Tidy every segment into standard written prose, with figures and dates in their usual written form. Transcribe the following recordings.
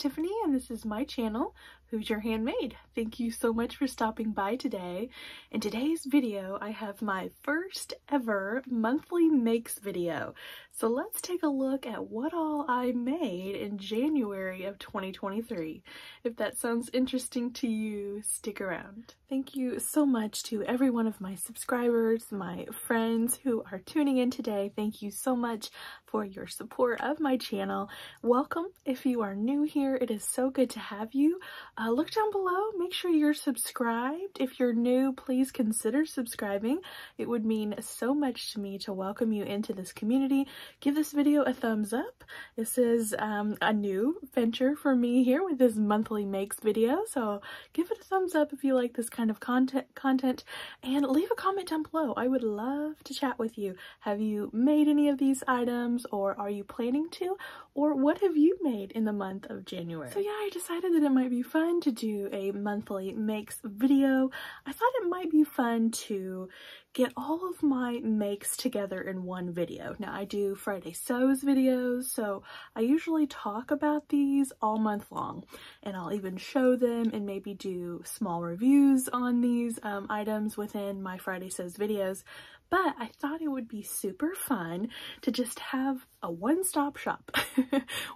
Tiffany, and this is my channel, Who's Your Handmade. Thank you so much for stopping by today. In today's video, I have my first ever monthly makes video. So let's take a look at what all I made in January of 2023. If that sounds interesting to you, stick around. Thank you so much to every one of my subscribers, my friends who are tuning in today. Thank you so much for your support of my channel. Welcome if you are new here. It is so good to have you. Look down below, make sure you're subscribed. If you're new, please consider subscribing. It would mean so much to me to welcome you into this community. Give this video a thumbs up. This is a new venture for me here with this monthly makes video, so give it a thumbs up if you like this kind of content, and leave a comment down below. I would love to chat with you. Have you made any of these items, or are you planning to, or what have you made in the month of January? So yeah, I decided that it might be fun to do a monthly makes video. I thought it might be fun to get all of my makes together in one video. Now I do Friday Sews videos, so I usually talk about these all month long, and I'll even show them and maybe do small reviews on these items within my Friday Sews videos. But I thought it would be super fun to just have a one-stop shop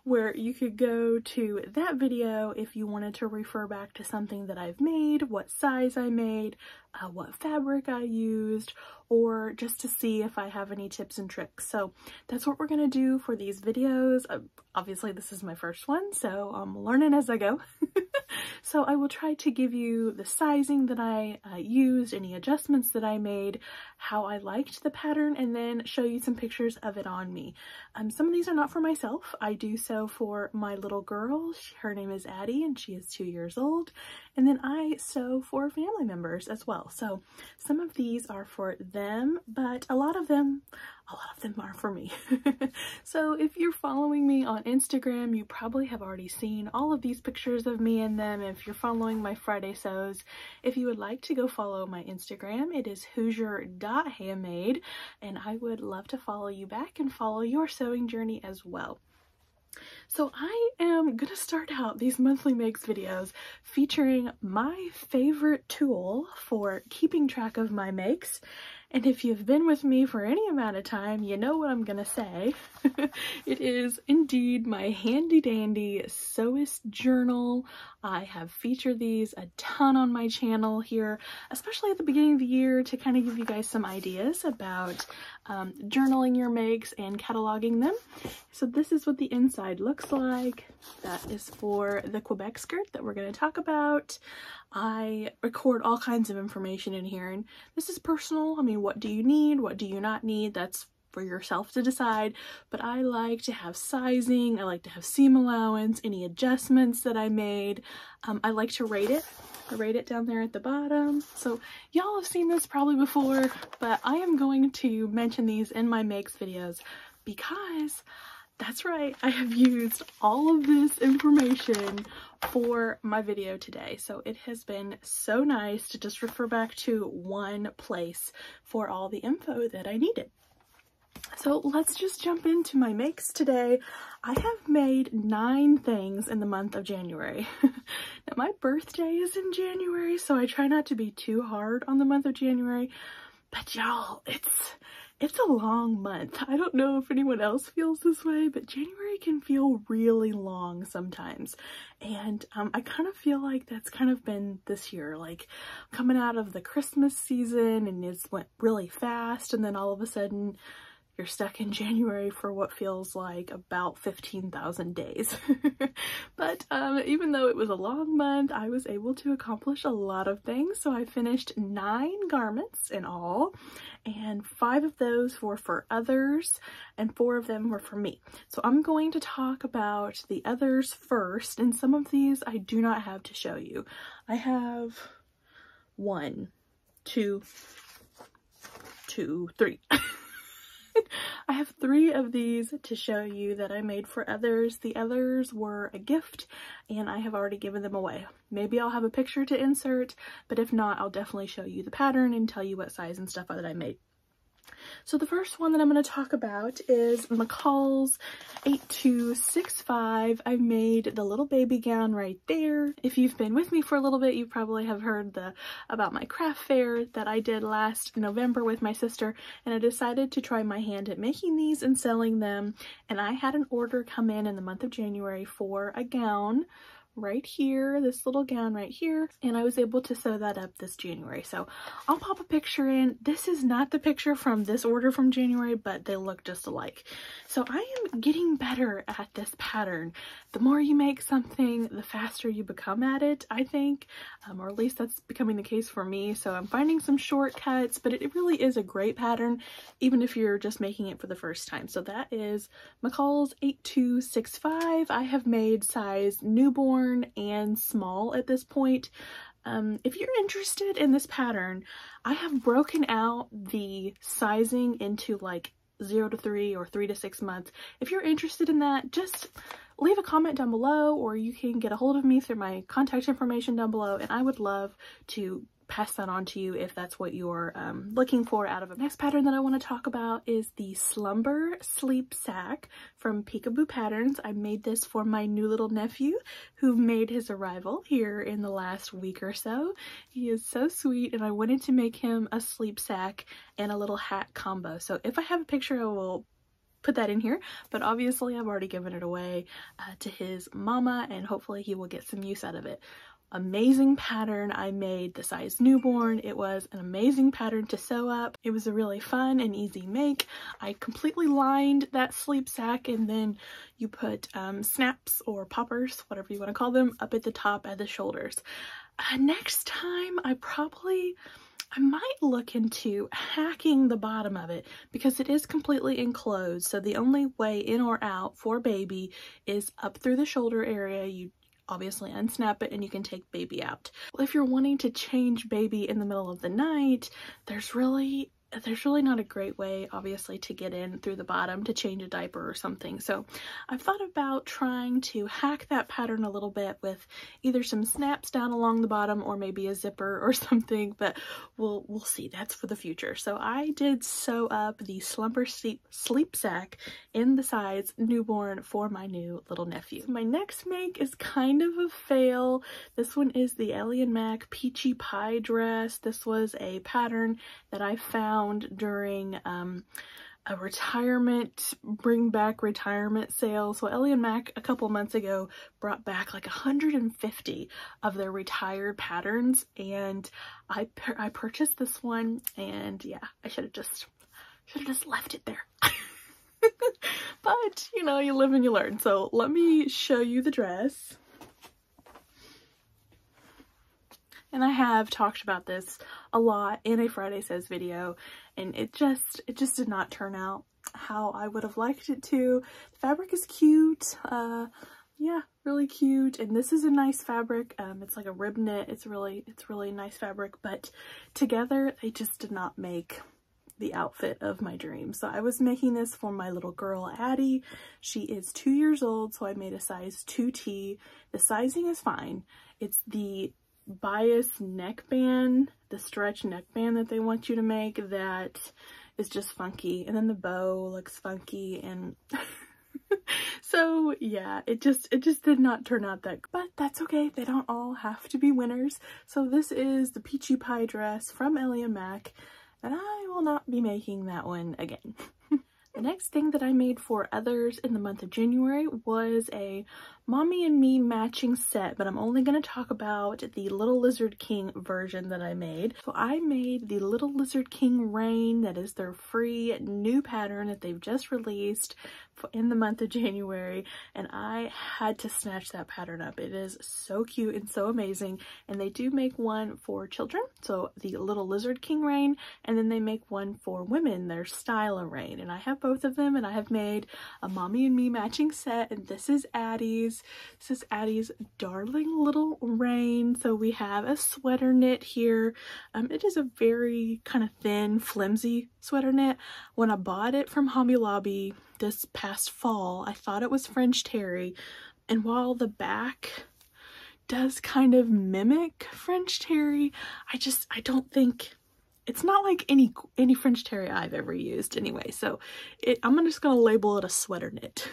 where you could go to that video if you wanted to refer back to something that I've made, what size I made, what fabric I used, or just to see if I have any tips and tricks. So that's what we're gonna do for these videos. Obviously this is my first one, so I'm learning as I go. So I will try to give you the sizing that I used, any adjustments that I made, how I liked the pattern, and then show you some pictures of it on me. Some of these are not for myself. I do so for my little girl. Her name is Addie and she is 2 years old. And then I sew for family members as well. So some of these are for them, but a lot of them are for me. So if you're following me on Instagram, you probably have already seen all of these pictures of me in them. If you're following my Friday Sews, if you would like to go follow my Instagram, it is hoosier.handmade, and I would love to follow you back and follow your sewing journey as well. So I am gonna start out these monthly makes videos featuring my favorite tool for keeping track of my makes. And if you've been with me for any amount of time, you know what I'm gonna say. It is indeed my handy dandy Sewist journal. I have featured these a ton on my channel here, especially at the beginning of the year, to kind of give you guys some ideas about journaling your makes and cataloging them. So this is what the inside looks like. That is for the Quebec skirt that we're going to talk about. I record all kinds of information in here, and this is personal. I mean, what do you need? What do you not need? That's for yourself to decide, but I like to have sizing. I like to have seam allowance, any adjustments that I made. I like to rate it. I rate it down there at the bottom. So y'all have seen this probably before, but I am going to mention these in my makes videos because that's right, I have used all of this information for my video today. So it has been so nice to just refer back to one place for all the info that I needed. So let's just jump into my makes today. I have made 9 things in the month of January. Now my birthday is in January, so I try not to be too hard on the month of January, but y'all, it's a long month. I don't know if anyone else feels this way, but January can feel really long sometimes. And I kind of feel like that's kind of been this year, like coming out of the Christmas season, and it's went really fast, and then all of a sudden you're stuck in January for what feels like about 15,000 days. But even though it was a long month, I was able to accomplish a lot of things. So I finished 9 garments in all, and 5 of those were for others and 4 of them were for me. So I'm going to talk about the others first, and some of these I do not have to show you. I have 1, 2, 3. I have 3 of these to show you that I made for others. The others were a gift and I have already given them away. Maybe I'll have a picture to insert, but if not, I'll definitely show you the pattern and tell you what size and stuff that I made. So the first one that I'm going to talk about is McCall's 8265. I made the little baby gown right there. If you've been with me for a little bit, you probably have heard about my craft fair that I did last November with my sister, and I decided to try my hand at making these and selling them. And I had an order come in the month of January for a gown right here, this little gown right here, and I was able to sew that up this January. So I'll pop a picture in. This is not the picture from this order from January, but they look just alike. So I am getting better at this pattern. The more you make something, the faster you become at it, I think, or at least that's becoming the case for me. So I'm finding some shortcuts, but it really is a great pattern, even if you're just making it for the first time. So that is McCall's 8265. I have made size newborn and small at this point. If you're interested in this pattern, I have broken out the sizing into like 0 to 3 or 3 to 6 months. If you're interested in that, just leave a comment down below, or you can get a hold of me through my contact information down below, and I would love to pass that on to you if that's what you're looking for out of it. Next pattern that I want to talk about is the Slumber Sleep Sack from Peekaboo Patterns. I made this for my new little nephew who made his arrival here in the last week or so. He is so sweet, and I wanted to make him a sleep sack and a little hat combo. So if I have a picture, I will put that in here, but obviously I've already given it away to his mama, and hopefully he will get some use out of it. Amazing pattern. I made the size newborn. It was an amazing pattern to sew up. It was a really fun and easy make. I completely lined that sleep sack, and then you put snaps or poppers, whatever you want to call them, up at the top at the shoulders. Next time I might look into hacking the bottom of it, because it is completely enclosed, so the only way in or out for baby is up through the shoulder area. You obviously unsnap it and you can take baby out. If you're wanting to change baby in the middle of the night, there's really not a great way, obviously, to get in through the bottom to change a diaper or something. So I've thought about trying to hack that pattern a little bit with either some snaps down along the bottom or maybe a zipper or something, but we'll see. That's for the future. So I did sew up the Slumber Sleep Sack in the size newborn for my new little nephew. My next make is kind of a fail. This one is the Ellie & Mac Peachy Pie dress. This was a pattern that I found during a bring back retirement sale. So Ellie & Mac a couple months ago brought back like 150 of their retired patterns, and I purchased this one, and yeah, I should have just left it there. But you know, you live and you learn. So let me show you the dress. And I have talked about this a lot in a Friday Says video, and it just did not turn out how I would have liked it to. The fabric is cute, yeah, really cute, and this is a nice fabric. It's like a rib knit. It's really nice fabric, but together they just did not make the outfit of my dreams. So I was making this for my little girl Addie. She is 2 years old, so I made a size 2T. The sizing is fine. It's the bias neckband, the stretch neckband that they want you to make, that is just funky, and then the bow looks funky, and so yeah, it just did not turn out that good. But that's okay, they don't all have to be winners. So this is the Peachy Pie dress from Ellie & Mac, and I will not be making that one again. The next thing that I made for others in the month of January was a Mommy and Me matching set, but I'm only going to talk about the Little Lizard King version that I made. So I made the Little Lizard King Rain. That is their free new pattern that they've just released in the month of January, and I had to snatch that pattern up. It is so cute and so amazing, and they do make one for children, so the Little Lizard King Rain, and then they make one for women, their Styla Rain, and I have both of them, and I have made a Mommy and Me matching set, and this is Addie's. This is Addie's darling little Rain. So we have a sweater knit here. It is a very kind of thin, flimsy sweater knit. When I bought it from Hobby Lobby this past fall, I thought it was French terry, and while the back does kind of mimic French terry, I don't think it's not like any French terry I've ever used anyway, so I'm just gonna label it a sweater knit.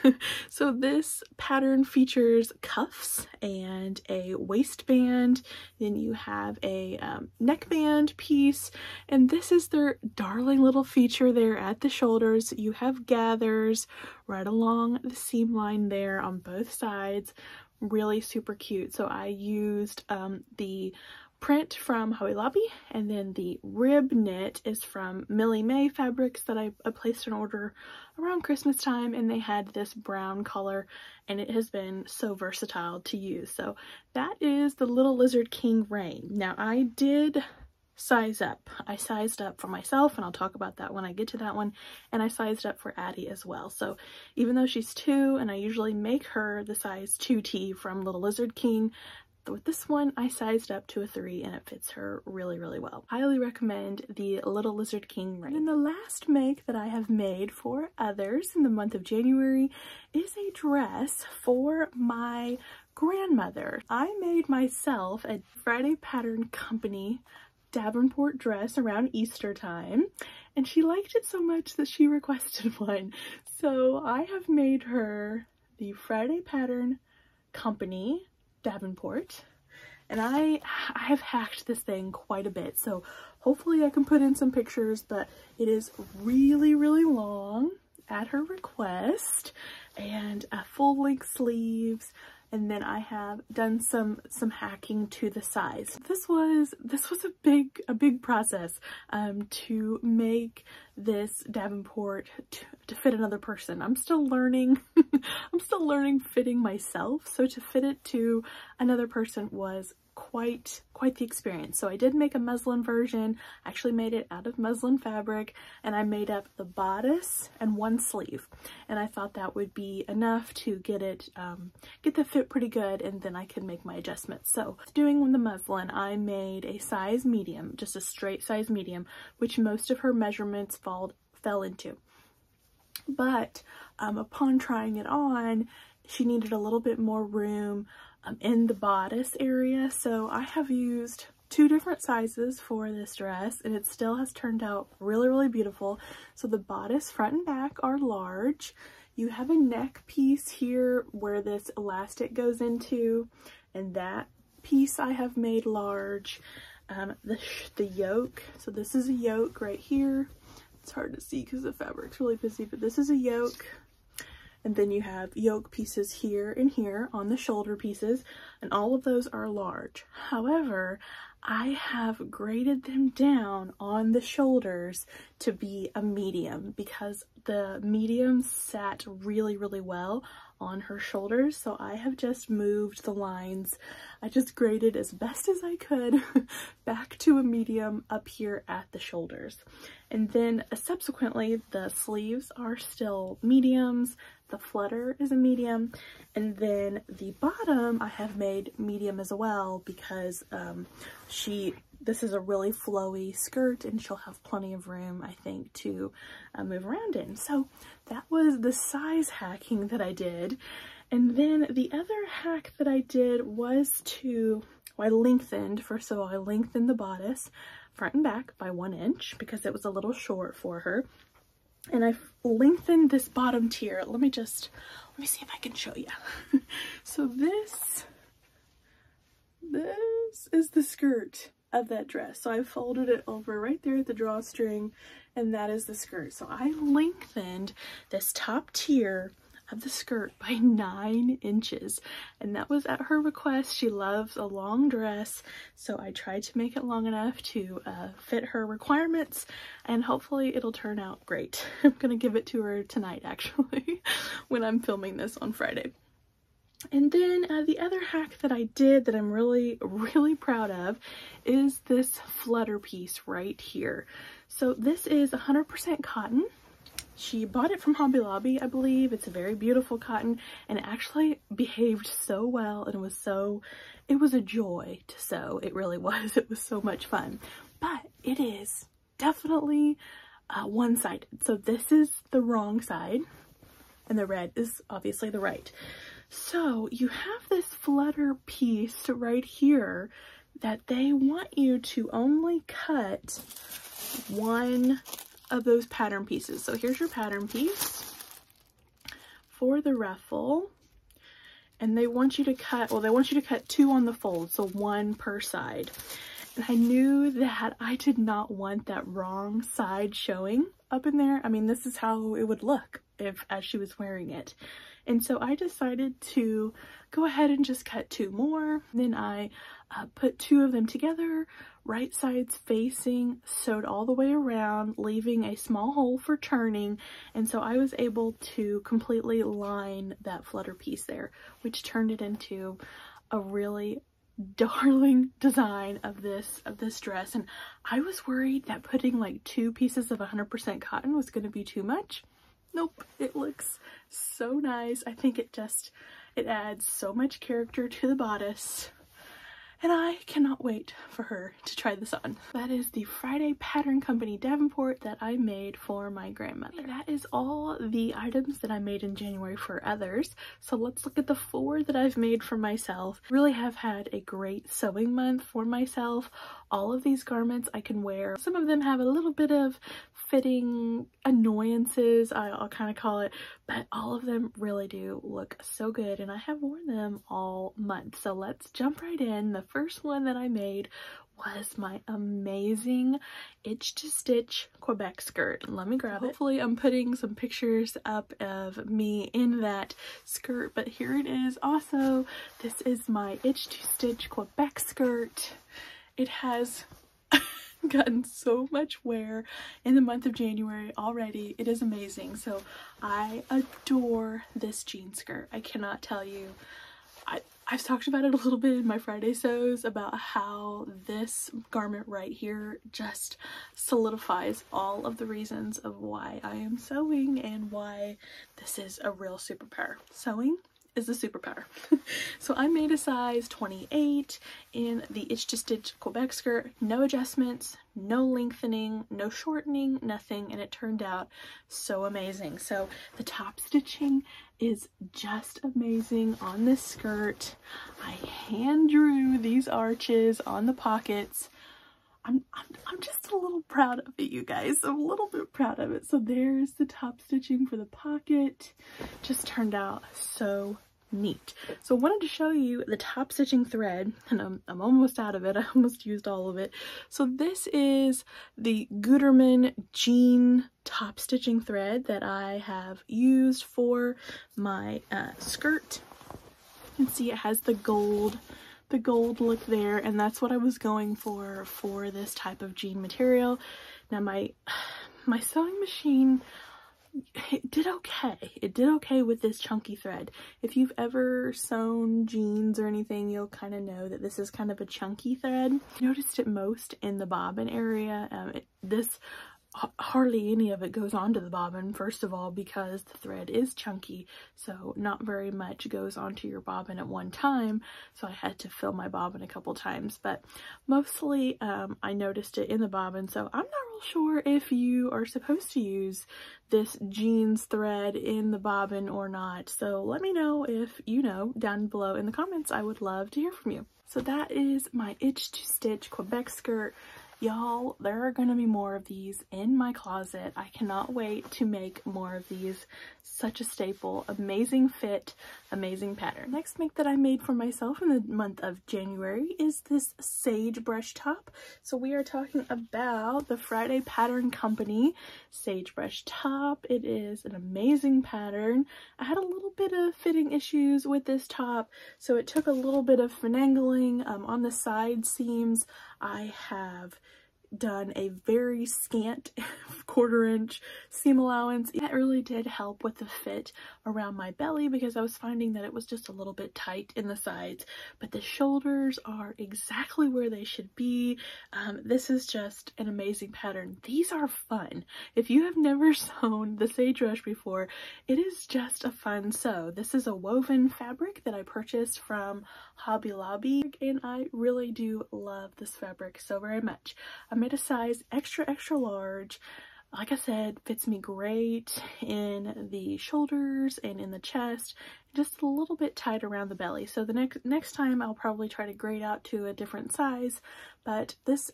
So this pattern features cuffs and a waistband, then you have a neckband piece, and this is their darling little feature there at the shoulders. You have gathers right along the seam line there on both sides. Really super cute. So I used the print from Hobby Lobby, and then the rib knit is from Millie May Fabrics that I placed an order around Christmas time, and they had this brown color, and it has been so versatile to use. So that is the Little Lizard King Rain. Now I did size up. I sized up for myself, and I'll talk about that when I get to that one, and I sized up for Addie as well. So even though she's 2 and I usually make her the size 2T from Little Lizard King, with this one I sized up to a 3 and it fits her really, really well. Highly recommend the Little Lizard King Rain. And the last make that I have made for others in the month of January is a dress for my grandmother. I made myself a Friday Pattern Company Davenport dress around Easter time, and she liked it so much that she requested one. So I have made her the Friday Pattern Company Davenport, and I have hacked this thing quite a bit, so hopefully I can put in some pictures, but it is really, really long at her request, and full length sleeves. And then I have done some hacking to the size. This was a big process to make this Davenport to fit another person. I'm still learning. I'm still learning fitting myself, so to fit it to another person was quite the experience. So I did make a muslin version. I actually made it out of muslin fabric, and I made up the bodice and one sleeve, and I thought that would be enough to get the fit pretty good, and then I could make my adjustments. So doing the muslin, I made a size medium, just a straight size medium, which most of her measurements fell into. But upon trying it on, she needed a little bit more room in the bodice area, so I have used 2 different sizes for this dress, and it still has turned out really, really beautiful. So the bodice front and back are large. You have a neck piece here where this elastic goes into, and that piece I have made large. The yoke, so this is a yoke right here. It's hard to see because the fabric's really busy, but this is a yoke. And then you have yoke pieces here and here on the shoulder pieces, and all of those are large. However, I have graded them down on the shoulders to be a medium because the medium sat really, really well on her shoulders. So I have just moved the lines. I just graded as best as I could back to a medium up here at the shoulders. And then subsequently the sleeves are still mediums, the flutter is a medium, and then the bottom I have made medium as well because this is a really flowy skirt and she'll have plenty of room, I think, to move around in. So that was the size hacking that I did. And then the other hack that I did was I lengthened, first of all, I lengthened the bodice front and back by 1 inch because it was a little short for her. And I lengthened this bottom tier. Let me see if I can show you. So this is the skirt of that dress. So I folded it over right there at the drawstring, and that is the skirt. So I lengthened this top tier of the skirt by 9 inches, and that was at her request. She loves a long dress, so I tried to make it long enough to fit her requirements, and hopefully it'll turn out great. I'm gonna give it to her tonight, actually, when I'm filming this on Friday. And then the other hack that I did that I'm really, really proud of is this flutter piece right here. So this is 100% cotton. She bought it from Hobby Lobby, I believe. It's a very beautiful cotton, and it actually behaved so well, and it was a joy to sew. It really was. It was so much fun. But it is definitely one-sided. So this is the wrong side, and the red is obviously the right. So you have this flutter piece right here that they want you to only cut one of those pattern pieces. So here's your pattern piece for the ruffle. And they want you to cut, well, they want you to cut 2 on the fold, so 1 per side. And I knew that I did not want that wrong side showing up in there. I mean, this is how it would look as she was wearing it. And so I decided to go ahead and just cut 2 more. Then I put 2 of them together, right sides facing, sewed all the way around, leaving a small hole for turning. And so I was able to completely line that flutter piece there, which turned it into a really darling design of this dress. And I was worried that putting like 2 pieces of 100% cotton was going to be too much. Nope, it looks so nice. I think it adds so much character to the bodice. And I cannot wait for her to try this on. That is the Friday Pattern Company Davenport that I made for my grandmother. And that is all the items that I made in January for others. So let's look at the 4 that I've made for myself. Really have had a great sewing month for myself. All of these garments I can wear. Some of them have a little bit of fitting annoyances, I'll kind of call it, but all of them really do look so good, and I have worn them all month. So let's jump right in. The first one that I made was my amazing itch to stitch Quebec skirt. Let me grab it. Hopefully I'm putting some pictures up of me in that skirt, but here it is. Also, this is my itch to stitch Quebec skirt. It has gotten so much wear in the month of January already. It is amazing. So I adore this jean skirt. I cannot tell you. I've talked about it a little bit in my Friday sews about how this garment right here just solidifies all of the reasons of why I am sewing and why this is a real superpower. Sewing is a superpower. So I made a size 28 in the itch to stitch Quebec skirt. No adjustments, no lengthening, no shortening, nothing, and it turned out so amazing. So the top stitching is just amazing on this skirt. I hand drew these arches on the pockets. I'm just a little proud of it, you guys. I'm a little bit proud of it. So there's the top stitching for the pocket. Just turned out so neat. So I wanted to show you the top stitching thread, and I'm almost out of it. I almost used all of it. So this is the Gutermann jean top stitching thread that I have used for my skirt. You can see it has the gold look there, and that's what I was going for this type of jean material. Now my sewing machine, it did okay. It did okay with this chunky thread. If you've ever sewn jeans or anything, you'll kind of know that this is kind of a chunky thread. I noticed it most in the bobbin area. Hardly any of it goes onto the bobbin, first of all, because the thread is chunky, so not very much goes onto your bobbin at one time, so I had to fill my bobbin a couple times, but mostly I noticed it in the bobbin. So I'm not real sure if you are supposed to use this jeans thread in the bobbin or not, so let me know if you know down below in the comments. I would love to hear from you. So that is my itch to stitch Quebec skirt. Y'all, there are going to be more of these in my closet. I cannot wait to make more of these. Such a staple. Amazing fit, amazing pattern. Next make that I made for myself in the month of January is this sagebrush top. So we are talking about the Friday Pattern Company sagebrush top. It is an amazing pattern. I had a little bit of fitting issues with this top, so it took a little bit of finagling on the side seams. I have done a very scant 1/4 inch seam allowance. That really did help with the fit around my belly because I was finding that it was just a little bit tight in the sides, but the shoulders are exactly where they should be. This is just an amazing pattern. These are fun. If you have never sewn the sagebrush before, it is just a fun sew. This is a woven fabric that I purchased from Hobby Lobby, and I really do love this fabric so very much. I made a size extra large. Like I said, fits me great in the shoulders and in the chest. just a little bit tight around the belly. So the next time I'll probably try to grade out to a different size, but this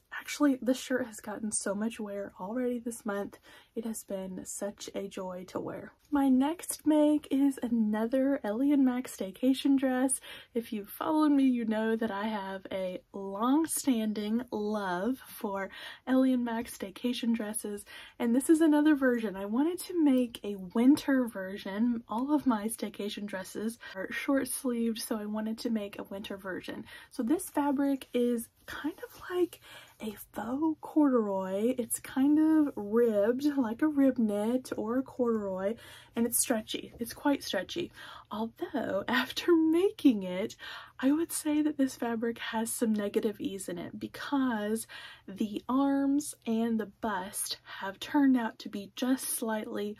shirt has gotten so much wear already this month. It has been such a joy to wear. My next make is another Ellie and Mac staycation dress. If you've followed me, you know that I have a long-standing love for Ellie and Mac staycation dresses, and this is another version. I wanted to make a winter version. All of my staycation dresses are short-sleeved, so I wanted to make a winter version. So this fabric is kind of like a faux corduroy. It's kind of ribbed like a rib knit or a corduroy, and it's stretchy. It's quite stretchy. Although after making it, I would say that this fabric has some negative ease in it because the arms and the bust have turned out to be just slightly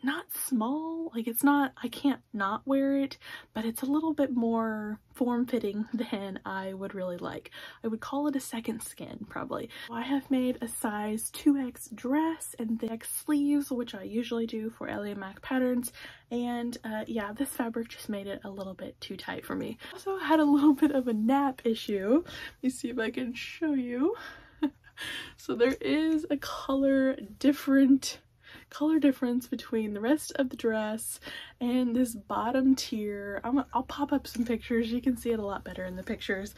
not small. Like, it's not, I can't not wear it, but it's a little bit more form-fitting than I would really like. I would call it a second skin, probably. I have made a size 2X dress and the X sleeves, which I usually do for Ellie and Mac patterns, and yeah, this fabric just made it a little bit too tight for me. I also had a little bit of a nap issue. Let me see if I can show you. So there is a color difference between the rest of the dress and this bottom tier. I'll pop up some pictures. You can see it a lot better in the pictures.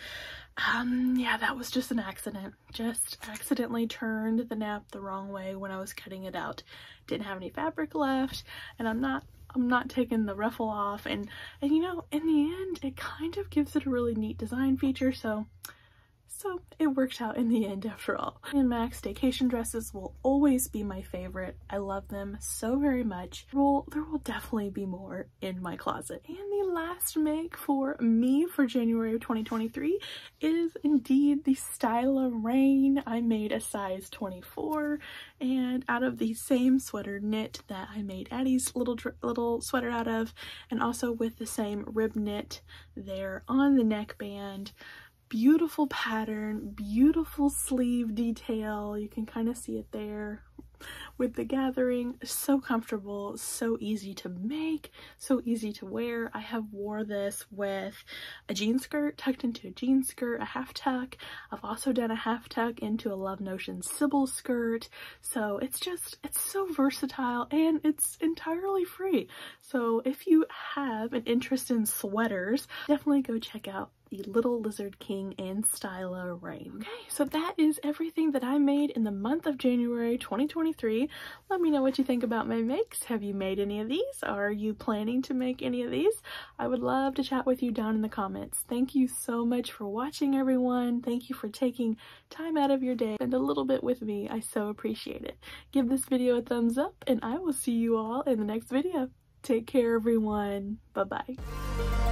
Yeah, that was just an accident. Just accidentally turned the nap the wrong way when I was cutting it out. Didn't have any fabric left, and I'm not taking the ruffle off, and you know, in the end it kind of gives it a really neat design feature, so it worked out in the end after all. And Mac staycation dresses will always be my favorite. I love them so very much. There will definitely be more in my closet. And the last make for me for January of 2023 is indeed the Styla Rain. I made a size 24, and out of the same sweater knit that I made Addie's little sweater out of, and also with the same rib knit there on the neckband. Beautiful pattern, beautiful sleeve detail. You can kind of see it there with the gathering. So comfortable, so easy to make, so easy to wear. I have wore this with a jean skirt tucked into a jean skirt, a half tuck. I've also done a half tuck into a Love Notion Sybil skirt. So it's so versatile, and it's entirely free. So if you have an interest in sweaters, definitely go check out the Little Lizard King and Styla Rain. Okay, so that is everything that I made in the month of January 2023. Let me know what you think about my makes. Have you made any of these? Are you planning to make any of these? I would love to chat with you down in the comments. Thank you so much for watching, everyone. Thank you for taking time out of your day and a little bit with me. I so appreciate it. Give this video a thumbs up, and I will see you all in the next video. Take care, everyone. Bye-bye.